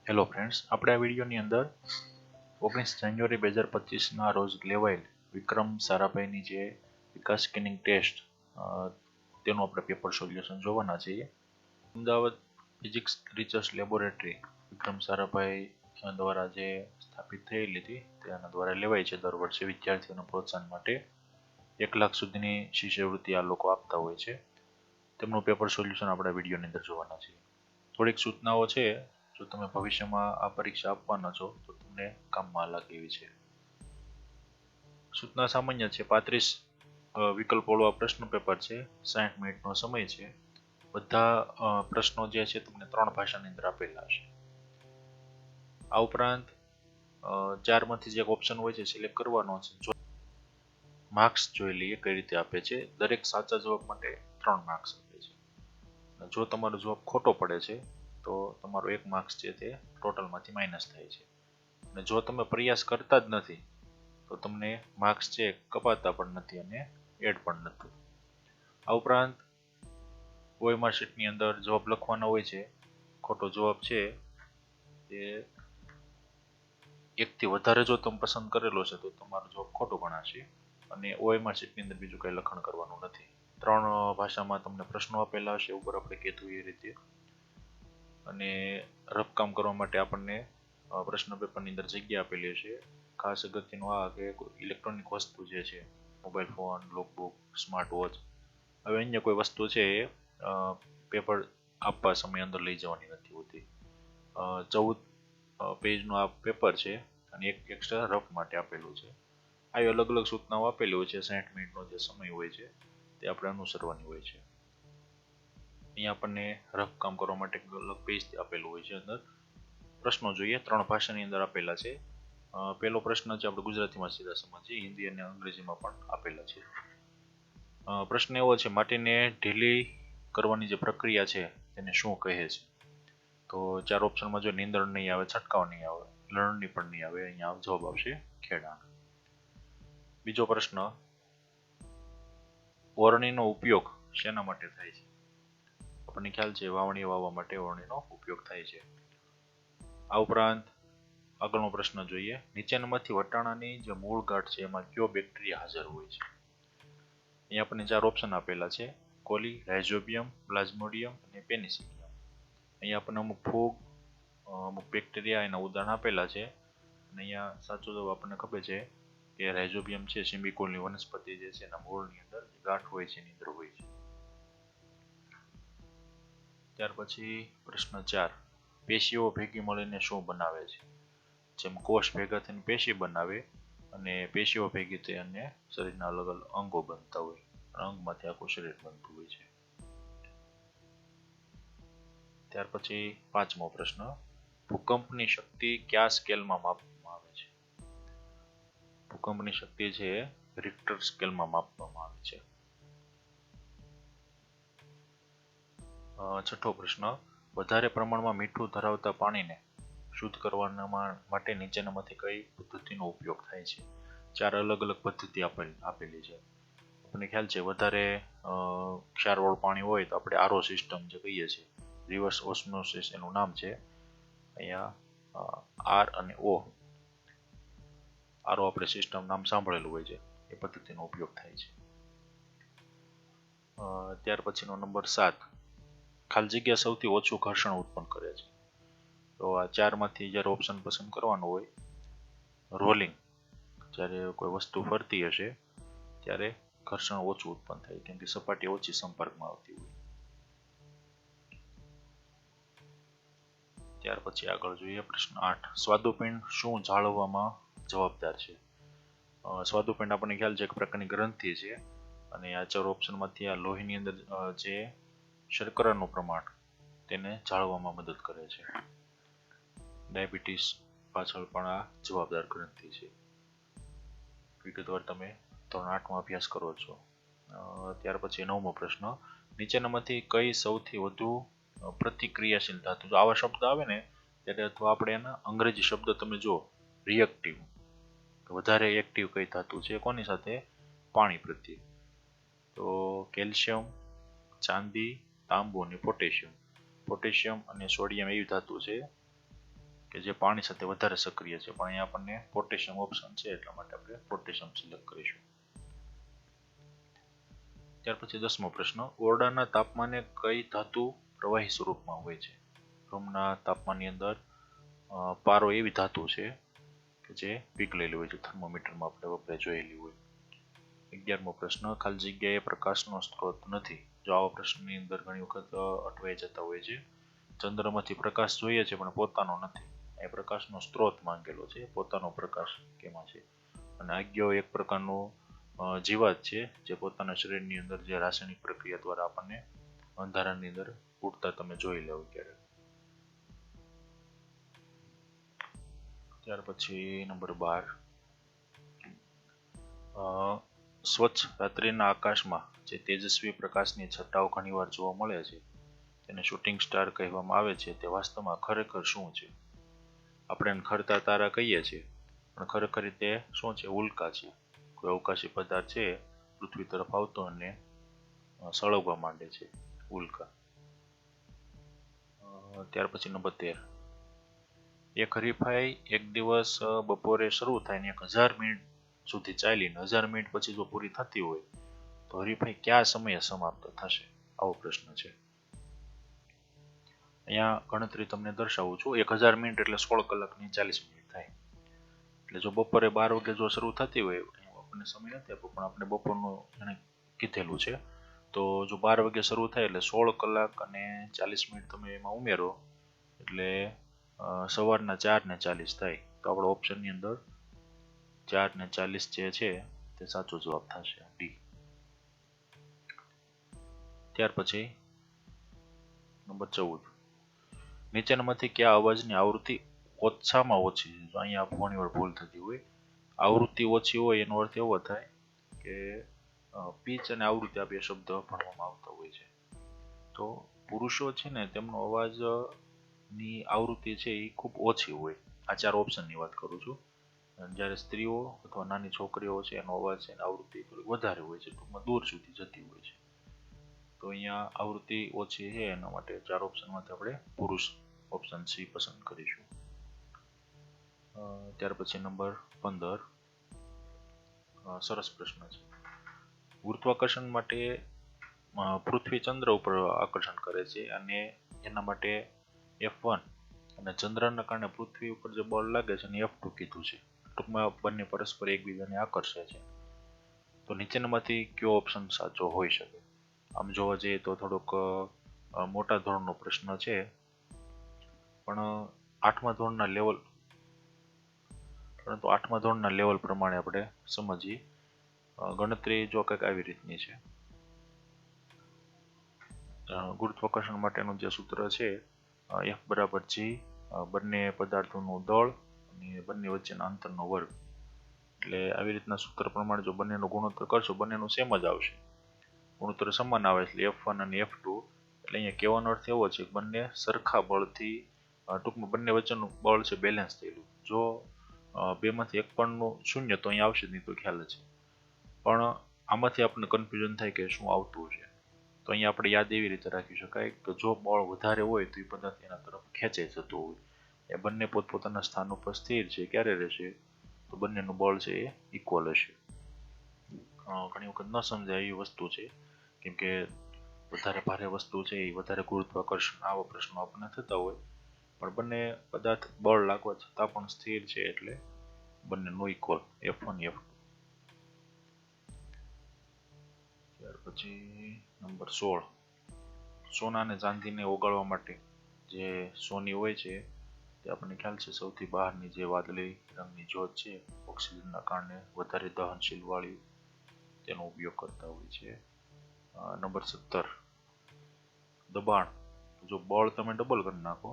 Hello friends, આપણે આ વિડીયોની અંદર 19 જાન્યુઆરી 2025ના રોજ લેવાયેલ વિક્રમ સારાભાઈની જે વિકાસ સ્કેનિંગ ટેસ્ટ તેનું આપણે પેપર સોલ્યુશન જોવાના છીએ. Ahmedabad physics research laboratory Vikram Sarabhai દ્વારા જે સ્થાપિત થયેલી હતી તેના દ્વારા લેવાય છે. દર વર્ષે વિદ્યાર્થીઓના પ્રોત્સાહન માટે 1 લાખ સુધીની શિષ્યવૃત્તિ આ લોકો આપતા હોય છે. તેમનું પેપર સોલ્યુશન આપણે વિડીયોની અંદર જોવાના છીએ. થોડીક સૂચનાઓ છે, જો તમે ભવિષ્યમાં આ પરીક્ષા આપવાના છો તો તમને કામમાં લાગે એવી છે. સૂચના સામાન્ય છે. 35 વિકલ્પોવાળું આ પ્રશ્ન પેપર છે. 60 મિનિટનો સમય છે. બધા પ્રશ્નો જે છે તમને 3 ભાષાની અંદર આપેલા હશે. આ ઉપરાંત 4 માંથી જે ઓપ્શન હોય છે સિલેક્ટ કરવાનો છે. માર્ક્સ જોઈ લઈએ કઈ રીતે આપે છે. દરેક સાચા જવાબ માટે 3 માર્ક્સ આપે છે. જો તમારો જવાબ ખોટો પડે છે તો તમારો 1 માર્ક્સ છે તે ટોટલમાંથી માઇનસ થાય છે. અને જો તમે પ્રયાસ કરતા જ નથી તો તમને માર્ક્સ છે કપાતા પણ નથી અને એડ પણ નથી. આ ઉપરાંત OMR શીટની અંદર જવાબ લખવાનો હોય છે. ખોટો જવાબ છે તે 1 થી વધારે જો તમે પસંદ કરેલો છે તો તમારો જવાબ ખોટો ગણાશે અને OMR શીટની અંદર બીજું કંઈ લખાણ કરવાનું નથી. 3 ભાષામાં તમને પ્રશ્નો આપેલા હશે ઉપર આપણે કીધું એ રીતે. અને રફ કામ કરવા માટે આપણને પ્રશ્ન પેપરની અંદર જગ્યા આપેલી હશે. ખાસ અગત્યનું આ કે ઇલેક્ટ્રોનિક વસ્તુ જે છે mobile phone, logbook, smart watch, હવે અન્ય કોઈ વસ્તુ છે એ પેપર આપવા સમય અંદર લઈ જવાની નથી હોતી. 14 પેજનું આ પેપર છે અને એક એક્સ્ટ્રા રફ માટે આપેલું છે. આવી અલગ અલગ સૂચનાઓ આપેલી હોય છે. 60 મિનિટનો જે સમય હોય છે તે આપણે અનુસરવાની હોય છે. અહીંયા આપણને રફ કામ કરવા માટે અલગ પેજ આપેલું હોય છે. અંદર પ્રશ્નો જોઈએ. 3 ભાષાની અંદર આપેલા છે. પહેલો પ્રશ્ન છે આપણે ગુજરાતીમાં સીધા સમજીએ, હિન્દી અને અંગ્રેજીમાં પણ આપેલા છે. પ્રશ્ન એવો છે, માટીને ઢીલી કરવાની જે પ્રક્રિયા છે તેને શું કહે છે? તો 4 ઓપ્શનમાં જો નીંદણ નહીં આવે, છંટકાવ નહીં આવે, લણણી પણ નહીં આવે, અહીંયા જવાબ આવશે ખેડાણ. બીજો પ્રશ્ન, ઓરણીનો ઉપયોગ શેના માટે થાય છે? આપણને ખ્યાલ છે વાવણી વાવવા માટે ઓરણીનો ઉપયોગ થાય છે. આ ઉપરાંત આગળનો પ્રશ્ન જોઈએ. નીચેનામાંથી વટાણાની જે મૂળ ગાંઠ છે એમાં કયો બેક્ટેરિયા હાજર હોય છે? અહીંયા આપણને 4 ઓપ્શન આપેલા છે. કોલી, રાઇઝોબિયમ, પ્લાઝ્મોડિયમ અને પેનિસિલિયમ. અહીંયા આપણને અમુક ફૂગ, અમુક બેક્ટેરિયા એના ઉદાહરણ આપેલા છે. અને અહીંયા સાચો જવાબ આપણને ખબર છે કે રાઇઝોબિયમ છે સિમ્બિકોલની વનસ્પતિ જે છે એના મૂળની અંદર ગાંઠ હોય છે એની અંદર હોય છે. ત્યાર પછી પ્રશ્ન 4, પેશીઓ ભેગી મળીને શું બનાવે છે? જેમ કોષ ભેગા થઈને પેશી બનાવે અને પેશીઓ ભેગી થઈ અને શરીરના અલગ અલગ અંગો બનતા હોય. અંગમાંથી આખું શરીર બનતું હોય છે. ત્યાર પછી 5મો પ્રશ્ન, ભૂકંપની શક્તિ કયા સ્કેલમાં માપવામાં આવે છે? ભૂકંપની શક્તિ છે રિક્ટર સ્કેલમાં માપવામાં આવે છે. 6થો પ્રશ્ન, વધારે પ્રમાણમાં મીઠું ધરાવતા પાણીને શુદ્ધ કરવા માટે નીચેનામાંથી કઈ પદ્ધતિનો ઉપયોગ થાય છે? 4 અલગ અલગ પદ્ધતિ આપેલી છે. આપણને ખ્યાલ છે વધારે ક્ષારવાળું પાણી હોય તો આપણે આરઓ સિસ્ટમ જે કહીએ છીએ, રિવર્સ ઓસ્મોસિસ એનું નામ છે. અહીંયા આર અને ઓ, આરઓ આપણે સિસ્ટમ નામ સાંભળેલું હોય છે, એ પદ્ધતિનો ઉપયોગ થાય છે. ત્યાર પછીનો નંબર 7, ખાલી જગ્યા સૌથી ઓછું ઘર્ષણ ઉત્પન્ન કરે છે. તો આ 4 માંથી જ્યારે ઓપ્શન પસંદ કરવાનો હોય, રોલિંગ, જ્યારે કોઈ વસ્તુ ફરતી હશે ત્યારે ઘર્ષણ ઓછું ઉત્પન્ન થાય કેમ કે સપાટી ઓછી સંપર્કમાં આવતી હોય. ત્યાર પછી આગળ જોઈએ પ્રશ્ન 8, સ્વાદુપિંડ શું જાળવવામાં જવાબદાર છે? સ્વાદુપિંડ આપણને ખ્યાલ છે એક પ્રકારની ગ્રંથિ છે અને આ 4 ઓપ્શનમાંથી આ લોહીની અંદર જે શર્કરાનું પ્રમાણ તેને જાળવવામાં મદદ કરે છે. ડાયાબિટીસ પાછળ પણ આ જવાબદાર ગ્રંથિ છે. વિગતવાર તમે ધોરણ 8માં અભ્યાસ કરો છો. ત્યાર પછી 9મો પ્રશ્ન, નીચેનામાંથી કઈ સૌથી વધુ પ્રતિક્રિયાશીલ ધાતુ? જો આવા શબ્દ આવે ને ત્યારે અથવા આપણે એના અંગ્રેજી શબ્દ તમે જો રિએક્ટિવ, વધારે એક્ટિવ કઈ ધાતુ છે કોની સાથે? પાણી પ્રત્યે. તો કેલ્શિયમ, ચાંદી, તાંબુ અને પોટેશિયમ. પોટેશિયમ અને સોડિયમ એવી ધાતુ છે કે જે પાણી સાથે વધારે સક્રિય છે, પણ અહીંયા આપણને પોટેશિયમ ઓપ્શન છે એટલા માટે આપણે પોટેશિયમ સિલેક્ટ કરીશું. ત્યાર પછી 10મો પ્રશ્ન, ઓરડાના તાપમાને કઈ ધાતુ પ્રવાહી સ્વરૂપમાં હોય છે? રૂમના તાપમાનની અંદર પારો એવી ધાતુ છે કે જે પીગળેલી હોય છે, થર્મોમીટરમાં આપણે વપરાય જોયેલી હોય. 11મો પ્રશ્ન, ખાલી જગ્યાએ પ્રકાશનો સ્ત્રોત નથી. જો આવા પ્રશ્નની અંદર ઘણી વખત અટવાઈ જતા હોય છે. ચંદ્રમાંથી પ્રકાશ જોઈએ છે પણ પોતાનો નથી. એ પ્રકાશનો સ્ત્રોત માંગેલો છે, પોતાનો પ્રકાશ કેમાં છે. અને આગ્યો એક પ્રકારનો જીવાત છે જે પોતાના શરીરની અંદર જે રાસાયણિક પ્રક્રિયા દ્વારા આપણને અંધારાની અંદર ઉડતા તમે જોઈ લેવો ક્યારેક. ત્યાર પછી નંબર 12, સ્વચ્છ રાત્રિના આકાશમાં જે તેજસ્વી પ્રકાશની છટાઓ ઘણીવાર જોવા મળે છે તેને શૂટિંગ સ્ટાર કહેવામાં આવે છે. તે વાસ્તવમાં ખરેખર શું છે? આપણે એને ખરતા તારા કહીએ છીએ, પણ ખરેખર તે શું છે? ઉલ્કા છે. કોઈ અવકાશી પદાર્થ છે પૃથ્વી તરફ આવતો અને સળગવા માંડે છે, ઉલ્કા. ત્યાર પછી નંબર 13, એક હરીફાઈ એક દિવસ બપોરે શરૂ થાય ને 1000 મિનિટ સુધી ચાલીને 1000 મિનિટ પછી જો પૂરી થતી હોય તો હરીફાઈ કયા સમયે સમાપ્ત થશે? આવો પ્રશ્ન છે. અહીંયા ગણતરી તમને દર્શાવું છું. 1000 મિનિટ એટલે 16 કલાકની 40 મિનિટ થાય. એટલે જો બપોરે 12 વાગે જો શરૂ થતી હોય, આપણને સમય નથી આપ્યો પણ આપણે બપોરનું એને કીધેલું છે, તો જો 12 વાગે શરૂ થાય એટલે 16 કલાક અને 40 મિનિટ તમે એમાં ઉમેરો એટલે સવારના 4:40 થાય. તો આપણો ઓપ્શનની અંદર 4:40 જે છે તે સાચો જવાબ થશે, ડી. ત્યાર પછી નંબર 14, નીચેનામાંથી કયા અવાજની આવૃત્તિ ઓછામાં ઓછી છે? તો અહીંયા ઘણી વાર ભૂલ થતી હોય. આવૃત્તિ ઓછી હોય એનો અર્થ એવો થાય કે પીચ અને આવૃત્તિ આ બે શબ્દ ભણવામાં આવતા હોય છે. તો પુરુષો છે ને તેમનો અવાજની આવૃત્તિ છે એ ખૂબ ઓછી હોય. આ 4 ઓપ્શનની વાત કરું છું. જ્યારે સ્ત્રીઓ અથવા નાની છોકરીઓ છે એનો અવાજ છે એની આવૃત્તિ થોડી વધારે હોય છે, ટૂંકમાં દૂર સુધી જતી હોય છે. તો અહીંયા આવૃત્તિ ઓછી છે એના માટે 4 ઓપ્શનમાંથી આપણે પુરુષ ઓપ્શન સી પસંદ કરીશું. ત્યાર પછી નંબર 15, સરસ પ્રશ્ન છે. ગુરુત્વાકર્ષણ માટે પૃથ્વી ચંદ્ર ઉપર આકર્ષણ કરે છે અને એના માટે F1 અને ચંદ્રના કારણે પૃથ્વી ઉપર જે બળ લાગે છે એને F2 કીધું છે. ટૂંકમાં બંને પરસ્પર એકબીજાને આકર્ષે છે. તો નીચેનામાંથી કયો ઓપ્શન સાચો હોઈ શકે? આમ જોવા જઈએ તો થોડોક મોટા ધોરણનો પ્રશ્ન છે, પણ 8મા ધોરણના લેવલ પ્રમાણે આપણે સમજીએ. ગણતરી જો કંઈક આવી રીતની છે. ગુરુત્વાકર્ષણ માટેનું જે સૂત્ર છે F બરાબર G, બંને પદાર્થોનું દળ અને બંને વચ્ચેના અંતરનો વર્ગ. એટલે આવી રીતના સૂત્ર પ્રમાણે જો બંનેનો ગુણોત્તર કરશો બંનેનું સેમ જ આવશે. ગુણોત્તર સમાન આવે એટલે F1 અને F2. એટલે અહીંયા કહેવાનો અર્થ એવો છે કે બંને સરખા બળથી, ટૂંકમાં બંને વચ્ચેનું બળ છે બેલેન્સ થયેલું. જો બેમાંથી એક પણનું શૂન્ય તો અહીંયા આવશે જ નહીં, તો ખ્યાલ છે. પણ આમાંથી આપણને કન્ફ્યુઝન થાય કે શું આવતું છે. તો અહીંયા આપણે યાદ એવી રીતે રાખી શકાય કે જો બળ વધારે હોય તો એ પદાર્થ એના તરફ ખેંચાઈ જતો હોય. એ બંને પોતપોતાના સ્થાન ઉપર સ્થિર છે, ક્યારે રહેશે? તો બંનેનું બળ છે એ ઇક્વલ હશે. ઘણી વખત ન સમજાય એવી વસ્તુ છે, કેમ કે વધારે ભારે વસ્તુ છે એ વધારે ગુરુત્વાકર્ષણ આવા પ્રશ્નો આપણને થતા હોય, પણ બંને પદાર્થ બળ લાગવા છતાં પણ સ્થિર છે એટલે બંનેનું ઇક્વલ F1 F2. ત્યાર પછી નંબર 16, સોના અને ચાંદીને ઓગાળવા માટે જે સોની હોય છે તે આપણને ખ્યાલ છે સૌથી બહારની જે વાદળી રંગની જ્યોત છે ઓક્સિજનના કારણે વધારે દહનશીલ વાળી તેનો ઉપયોગ કરતા હોય છે. નંબર 17, દબાણ. જો બળ તમે ડબલ કરી નાખો,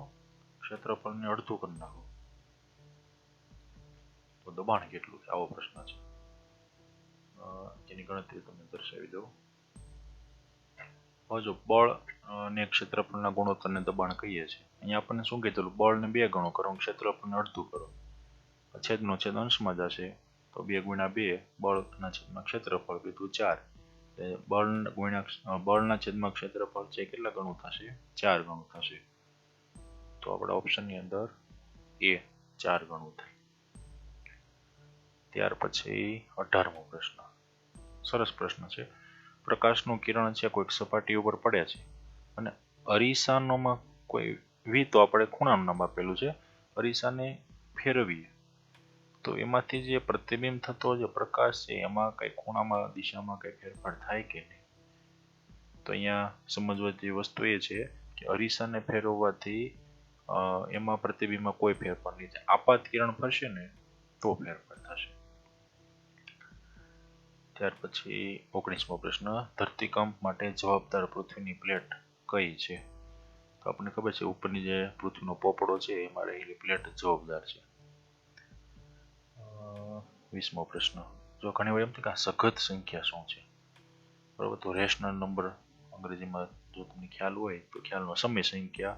ક્ષેત્રફળને અડધું કરી નાખો તો દબાણ કેટલું છે? આવો પ્રશ્ન છે. એની ગણતરી તમને દર્શાવી દઉં. હવે જો બળ અને ક્ષેત્રફળના ગુણોત્તરને દબાણ કહીએ છીએ. અહીંયા આપણને શું કીધેલું? બળને 2 ગણો કરો, ક્ષેત્રફળને અડધું કરો. છેદનો છેદ અંશમાં જશે તો 2 × 2 બળના છેદમાં ક્ષેત્રફળ કીધું 4. બળના છેદમાં ક્ષેત્રફળ છે કેટલા ગણું થશે? 4 ગણું થશે. તો આપણા ઓપ્શનની અંદર એ 4 ગણું થાય. ત્યાર પછી 18મો પ્રશ્ન. સરસ પ્રશ્ન છે. પ્રકાશનું કિરણ છે કોઈક સપાટી ઉપર પડે છે અને અરીસાનોમાં કોઈ વી તો આપણે ખૂણાનું નામ આપેલું છે. અરીસાને ફેરવીએ તો એમાંથી જે પ્રતિબિંબ થતો જે પ્રકાશ છે એમાં કઈ ખૂણામાં દિશામાં કઈ ફેરફાર થાય કે નહીં. તો અહીંયા સમજવા જેવી વસ્તુ એ છે કે અરીસાને ફેરવવાથી એમાં પ્રતિબિંબમાં કોઈ ફેરફાર નહીં થાય. આપાત કિરણ ફરશે ને તો ફેરફાર થશે. ત્યાર પછી 19મો પ્રશ્ન. ધરતીકંપ માટે જવાબદાર પૃથ્વીની પ્લેટ કઈ છે? તો આપણને ખબર છે ઉપરની જે પૃથ્વીનો પોપડો છે એમાં રહેલી પ્લેટ જવાબદાર છે. 20મો પ્રશ્ન. જો ઘણી વાર એમ થાય કે આ સઘન સંખ્યા શું છે, બરોબર, તો રેશનલ નંબર અંગ્રેજીમાં જો તમને ખ્યાલ હોય તો ખ્યાલનો સમય સંખ્યા.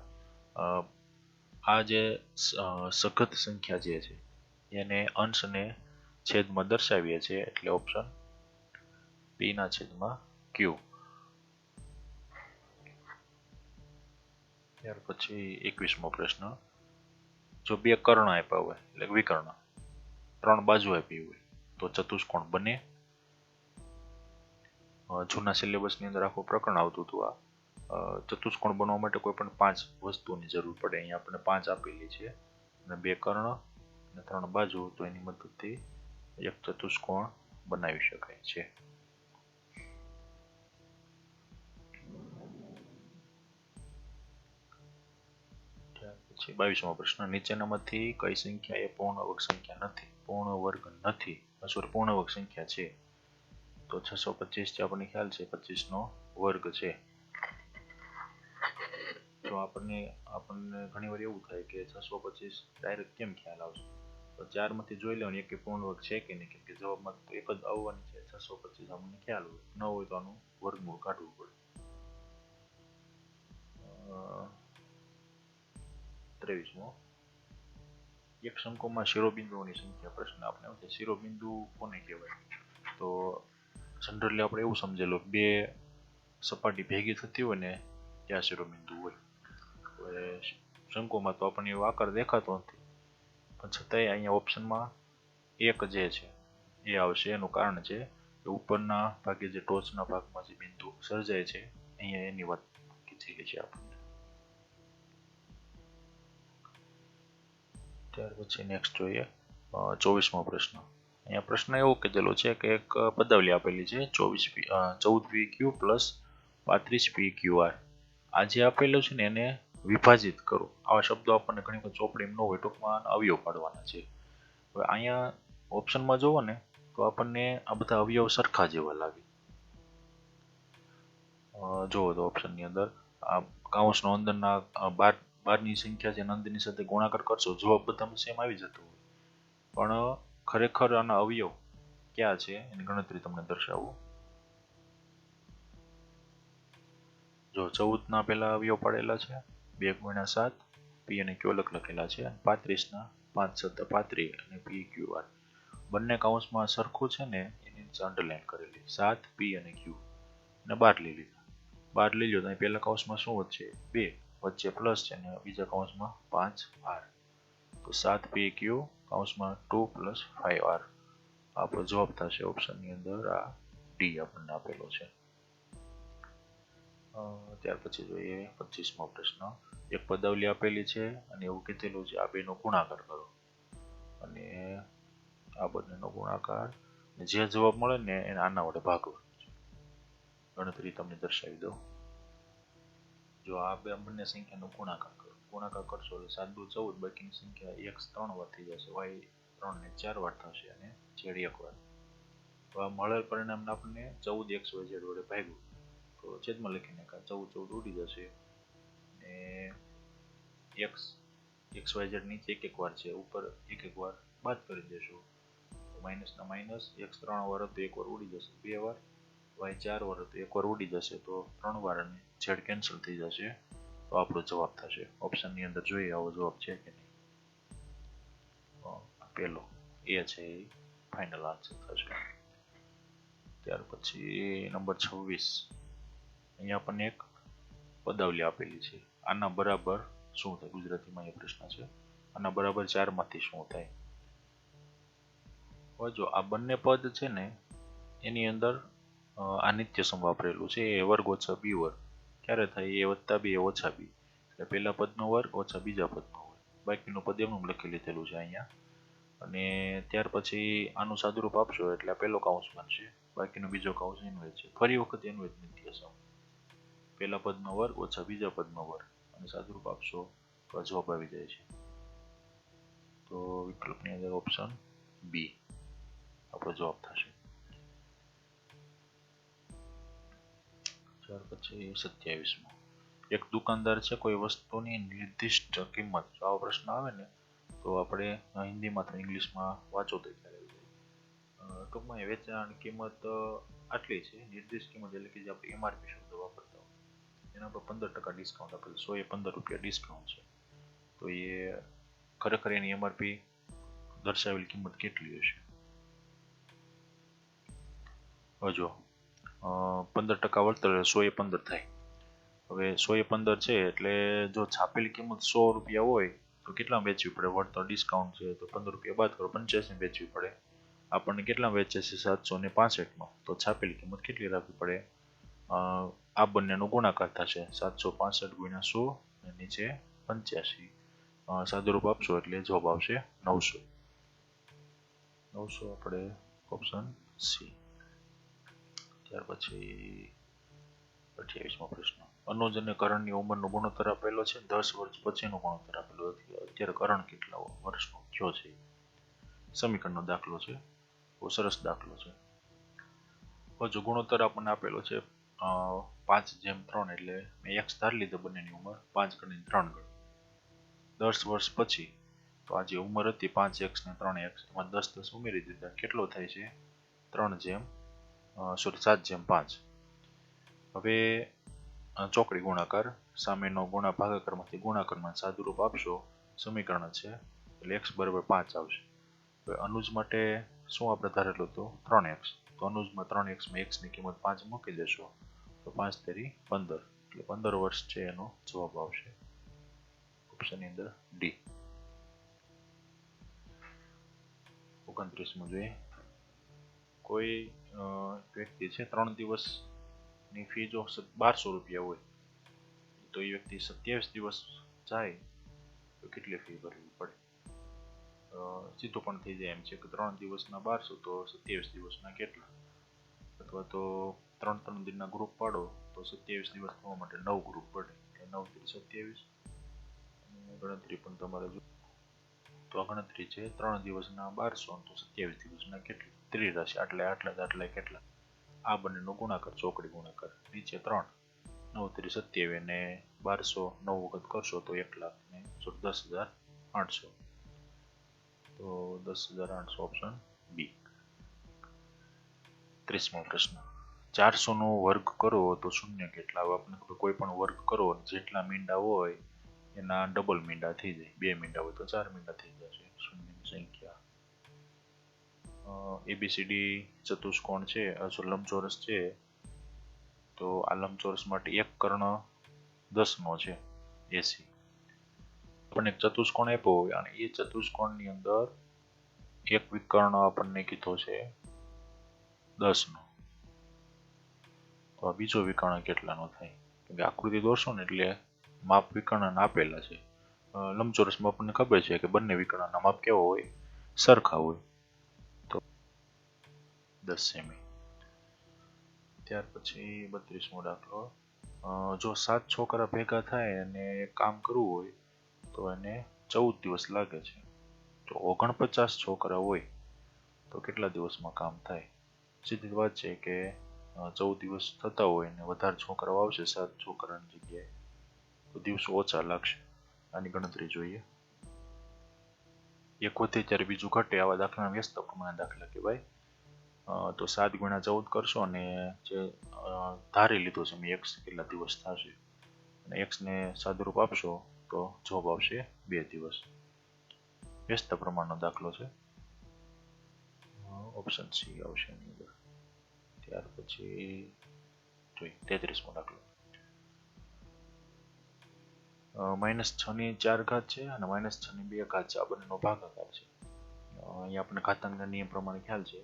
આ જે સઘન સંખ્યા જે છે એને અંશને છેદમાં દર્શાવીએ છીએ એટલે ઓપ્શન પી ના છેદમાં ક્યુ. ત્યાર પછી 21મો પ્રશ્ન. જો બે કર્ણ આપ્યા હોય એટલે વિકર્ણ, 3 બાજુ આપી હોય તો ચતુષ્કોણ બને? જૂના સિલેબસની અંદર આખું પ્રકરણ આવતું હતું. આ ચતુષ્કોણ બનવા માટે કોઈ પણ 5 વસ્તુની જરૂર પડે. અહીંયા આપણને 5 આપેલી છે અને 2 કર્ણ અને 3 બાજુ, તો એની મદદથી એક ચતુષ્કોણ બનાવી શકાય છે. પછી 22મો પ્રશ્ન. નીચેનામાંથી કઈ સંખ્યા એ પૂર્ણ વર્ગ સંખ્યા નથી? પૂર્ણ વર્ગ નથી, સોરી, પૂર્ણ વર્ગ સંખ્યા છે તો 625 જે આપણને ખ્યાલ છે 25 નો વર્ગ છે. તો આપણને ઘણી વાર એવું થાય કે 625 ડાયરેક્ટ કેમ ખ્યાલ આવશે, તો 4 માંથી જોઈ લેવાનું એક પૂર્ણ વર્ગ છે કે નહીં, કેમ કે જવાબમાં તો એક જ આવવાની છે. 625 આપણને ખ્યાલ હોય, ન હોય તો આનું વર્ગમૂળ કાઢવું પડે. 23મો. એક શંકુમાં શિરોબિંદુઓની સંખ્યા. પ્રશ્ન આપણે એવું છે શિરોબિંદુ કોને કહેવાય? તો જનરલી આપણે એવું સમજેલું બે સપાટી ભેગી થતી હોય ને ત્યાં શિરોબિંદુ હોય. હવે શંકુમાં તો આપણને એવો આકાર દેખાતો નથી, પણ છતાંય અહીંયા ઓપ્શનમાં એક જે છે એ આવશે. એનું કારણ છે કે ઉપરના ભાગે જે ટોચના ભાગમાં જે બિંદુ સર્જાય છે અહીંયા એની વાત કીધેલી છે આપણને. ત્યાર પછી નેક્સ્ટ જોઈએ 24મો પ્રશ્ન. અહીંયા પ્રશ્ન એવો કીધેલો છે કે એક પદાવલી આપેલી છે 14PQ પ્લસ 35PQR. આ જે આપેલું છે ને એને વિભાજિત કરો. આવા શબ્દો આપણને ઘણી વખત ચોપડીમાં ન હોય, ટૂંકમાં અવયવ પાડવાના છે. હવે અહીંયા ઓપ્શનમાં જોવો ને તો આપણને આ બધા અવયવ સરખા જેવા લાગે. જોવો તો ઓપ્શનની અંદર આ કાઉન્સનો અંદરના 12ની સંખ્યા છે અંદરની સાથે ગુણાકાર કરશો જવાબ બધામાં સેમ આવી જતો હોય, પણ ખરેખર આના અવયવ ક્યાં છે એની ગણતરી તમને દર્શાવું. જો 14 ના પહેલા અવયવ પાડેલા છે 2 × 7, પી અને ક્યુ અલગ લખેલા છે. 35 ના 5 × 7 35 અને પી ક્યુ આર બંને કાઉન્સમાં સરખું છે ને એની નીચે અંડરલાઈન કરેલી 7 પી અને ક્યુ અને 12 લઈ લીધા. 12 લઈ લો તો પહેલા કાઉન્સમાં શું વધશે 2, વચ્ચે પ્લસ છે અને બીજા કાઉન્સમાં 5R, તો 7PQ કાઉન્સમાં 2 + 5R. આપણો જવાબ થશે ઓપ્શનની અંદર આ ડી આપણને આપેલો છે. ત્યાર પછી જોઈએ 25મો પ્રશ્ન. એક પદાવલી આપેલી છે અને એવું કીધેલું છે આ બેનો ગુણાકાર કરો, અને આ બંનેનો ગુણાકાર જે જવાબ મળે ને એને આના વડે ભાગવાનો છે. ગણતરી તમને દર્શાવી દઉં. જો આ બંને સંખ્યાનો ગુણાકાર કરશો એટલે 7 × 2 = 14, બાકીની સંખ્યા x 3 વાર થઈ જશે, y 3 ને 4 વાર થશે અને z 1 વાર. તો આ મળેલ પરિણામને આપણને 14 xyz વડે ભાગ્યું તો છેદમાં લખીને 14 ઉડી જશે અને xyz નીચે એક વાર છે, ઉપર એક વાર બાદ કરી દેશું તો માઇનસ ના માઇનસ, x 3 વાર હતો 1 વાર ઉડી જશે 2 વાર, y 4 વાર હતો 1 વાર ઉડી જશે તો 3 વાર અને z કેન્સલ થઈ જશે. તો આપણો જવાબ થશે ઓપ્શનની અંદર જોઈએ આવો જવાબ છે કે નહીં. પેલો એ છે એ ફાઇનલ આન્સર થશે. ત્યાર પછી નંબર 26. અહીંયા આપણને એક પદાવલી આપેલી છે આના બરાબર શું થાય, ગુજરાતીમાં એ પ્રશ્ન છે. આના બરાબર 4 માંથી શું થાય? હવે જો આ બંને પદ છે ને એની અંદર આ નિત્યસમ વાપરેલું છે, એ વર્ગ ઓછા બી વર્ગ ક્યારે થાય? એ વત્તા બી એ ઓછા બી, એટલે પહેલા પદનો વર્ગ ઓછા બીજા પદનો વર્ગ, બાકીનું પદ એમનું લખી લીધેલું છે અહીંયા. અને ત્યાર પછી આનું સાદુરૂપ આપશો એટલે આ પહેલો કૌંસ બનશે, બાકીનો બીજો કૌંસ ઇન્વેજ છે. ફરી વખત ઇન્વેજ નિત્યસમ, પહેલા પદનો વર્ગ ઓછા બીજા પદનો વર્ગ અને સાદુરૂપ આપશો તો જવાબ આવી જાય છે. તો વિકલ્પની અંદર ઓપ્શન બી આપણો જવાબ થશે. ત્યાર પછી 27મો, એક દુકાનદાર છે કોઈ વસ્તુની નિર્દિષ્ટ કિંમત, જો આવો પ્રશ્ન આવે ને તો આપણે હિન્દીમાં તો ઇંગ્લિશમાં વાંચો તો ખ્યાલ આવી જાય. ટૂંકમાં વેચાણ કિંમત આટલી છે, નિર્દિષ્ટ કિંમત એટલે કે જે આપણે એમઆરપી શબ્દ વાપરતા હોય એના પર 15% ડિસ્કાઉન્ટ આપેલું, 100 એ 15 રૂપિયા ડિસ્કાઉન્ટ છે, તો એ ખરેખર એની એમઆરપી દર્શાવેલી કિંમત કેટલી હશે? જો 15% વળતર 100 એ 15 થાય. હવે 100 એ 15 છે એટલે જો છાપેલી કિંમત 100 રૂપિયા હોય તો કેટલા વેચવી પડે? વળતર ડિસ્કાઉન્ટ છે તો 15 રૂપિયા બાદ કરો, 85 વેચવી પડે. આપણને કેટલા વેચે છે? 765માં, તો છાપેલી કિંમત કેટલી રાખવી પડે? આ બંનેનો ગુણાકાર થશે, 765 ગુણ્યા 100 અને નીચે 85. સાદુરૂપ આપશો એટલે જવાબ આવશે 900. 900 આપણે ઓપ્શન સી. ત્યાર પછી 28મો પ્રશ્ન, અનુજ અને કરણની ઉંમરનો ગુણોત્તર આપેલો છે, 10 વર્ષ પછીનો ગુણોત્તર આપેલો નથી. અત્યારે કરણ કેટલા વર્ષનો થયો છે? સમીકરણનો દાખલો છે, બહુ સરસ દાખલો છે. જો ગુણોત્તર આપણને આપેલો છે 5:3, એટલે મેં x ધારી લીધો, બંનેની ઉંમર 5 ગણી 3 ગણી. 10 વર્ષ પછી તો આ જે ઉંમર હતી 5x ને 3x, એમાં 10 ઉમેરી દીધા, કેટલો થાય છે? 7:5. હવે ચોકડી ગુણાકાર, સામેનો ભાગાકારમાંથી ગુણાકારમાં સાદુરૂપ આપશો, સમીકરણ છે એટલે x બરાબર 5 આવશે. હવે અનુજ માટે શું આપણે ધારેલું હતું? 3x, તો અનુજમાં 3x માં x ની કિંમત 5 મૂકી દેશો તો 5 તેરી 15, એટલે 15 વર્ષ છે એનો જવાબ આવશે ઓપ્શનની અંદર ડી. 29મો જોઈએ, કોઈ વ્યક્તિ છે 3 દિવસની ફી જો 1200 રૂપિયા હોય તો એ વ્યક્તિ 27 દિવસ જાય તો કેટલી ફી ભરવી પડે? સીધું પણ થઈ જાય એમ છે કે 3 દિવસના 1200 તો 27 દિવસના કેટલા, અથવા તો 3 દિનના ગ્રુપ પાડો તો 27 દિવસ થવા માટે 9 ગ્રુપ પડે, એટલે 9 થી 27. ગણતરી પણ તમારે જો તો આ ગણતરી છે 3 દિવસના 1200 તો 27 દિવસના કેટલા? 30 રાશિ, આટલા કેટલા? આ બંનેનો ગુણાકાર, ચોકડી ગુણાકાર, નીચે 3, 9 3 27 અને 1200 9 વખત કરશો તો 10,800, તો 10,800 ઓપ્શન બી. 30મો પ્રશ્ન, 400 નો વર્ગ કરો તો શૂન્ય કેટલા? હવે આપણે કોઈ પણ વર્ગ કરો, જેટલા મીંડા હોય એના ડબલ મીંડા થઈ જાય, 2 મીંડા હોય તો 4 મીંડા થઈ જશે શૂન્યની સંખ્યા. એબીસીડી ચતુષ્કોણ છે, લંબચોરસ છે, તો આ લંબચોરસ માટે એક કર્ણ 10 નો છે 80. આપણને એક ચતુષ્કોણ આપ્યો હોય અને એ ચતુષ્કોણની અંદર એક વિકર્ણ આપણને કીધો છે 10 નો, તો આ બીજો વિકર્ણ કેટલાનો થાય? કેમ કે આકૃતિ દોરશો ને એટલે માપ વિકર્ણ આપેલા છે. લંબચોરસમાં આપણને ખબર છે કે બંને વિકર્ણના માપ કેવો હોય? સરખા હોય, તો 10 સેમી. ત્યાર પછી 32મો દાખલો, જો 7 છોકરા ભેગા થાય અને કામ કરવું હોય તો એને 14 દિવસ લાગે છે, તો 49 છોકરા હોય તો કેટલા દિવસમાં કામ થાય? સીધી વાત છે કે 14 દિવસ થતા હોય ને વધારે છોકરાઓ આવશે 7 છોકરાની જગ્યાએ તો દિવસો ઓછા લાગશે. આની ગણતરી જોઈએ, એક વધે ત્યારે બીજું ઘટે, આવા દાખલા વ્યસ્ત પ્રમાણના દાખલા કહેવાય. તો 7 ગુણ્યા 14 કરશો અને જે ધારી લીધો છે મેં x કેટલા દિવસ થશે અને x ને સાદુરૂપ આપશો તો જવાબ આવશે 2 દિવસ. વ્યસ્ત પ્રમાણનો દાખલો છે, ઓપ્શન સી આવશે એની અંદર. ત્યાર પછી 33મો દાખલો, -6 ની 4 ઘાત છે અને -6 ની 2 ઘાત છે. આ બંનેનો ભાગાકાર છે. અહીંયા આપણને ઘાતાંકના નિયમ પ્રમાણે ખ્યાલ છે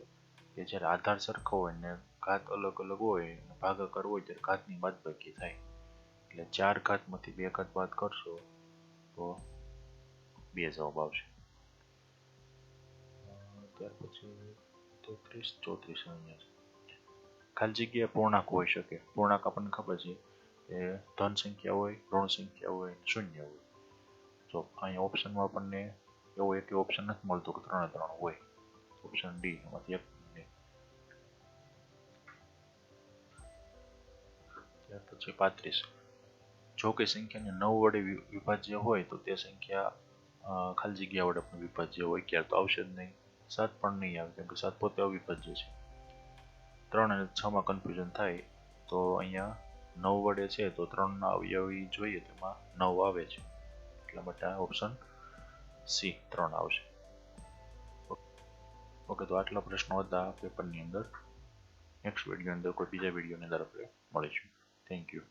કે જ્યારે આધાર સરખો હોય ને ઘાત અલગ અલગ હોય અને ભાગાકાર હોય ત્યારે ઘાતની બાદબાકી થાય. એટલે 4 ઘાતમાંથી 2 ઘાત બાદ કરશો તો 2 જવાબ આવશે. ત્યાર પછી 33 34 અહીંયા છે. ખાલી જગ્યાએ પૂર્ણાંક હોઈ શકે. પૂર્ણાંક આપણને ખબર છે કે ધન સંખ્યા હોય, ઋણ સંખ્યા હોય, શૂન્ય હોય. તો અહીંયા ઓપ્શનમાં આપણને એવો એક ઓપ્શન નથી મળતો કે 3 3 હોય. ઓપ્શન ડી એમાંથી એક નહીં. ત્યાર પછી 35. જો કે સંખ્યાને 9 વડે વિભાજ્ય હોય તો તે સંખ્યા ખાલી જગ્યા વડે પણ વિભાજ્ય હોય. ક્યારે તો આવશે જ નહીં. 7 પણ નહીં આવે કેમ કે 7 પોતે અવિભાજ્ય છે. 3 અને 6 માં કન્ફ્યુઝન થાય તો અહીંયા 9 વડે છે તો 3 ના અવયવી જોઈએ તો એમાં 9 આવે છે. એટલા માટે આ ઓપ્શન સી 3 આવશે. ઓકે, તો આટલા પ્રશ્નો હતા પેપરની અંદર. નેક્સ્ટ વિડીયો અંદર કોઈ બીજા વિડીયોની અંદર આપણે મળીશું. Thank you.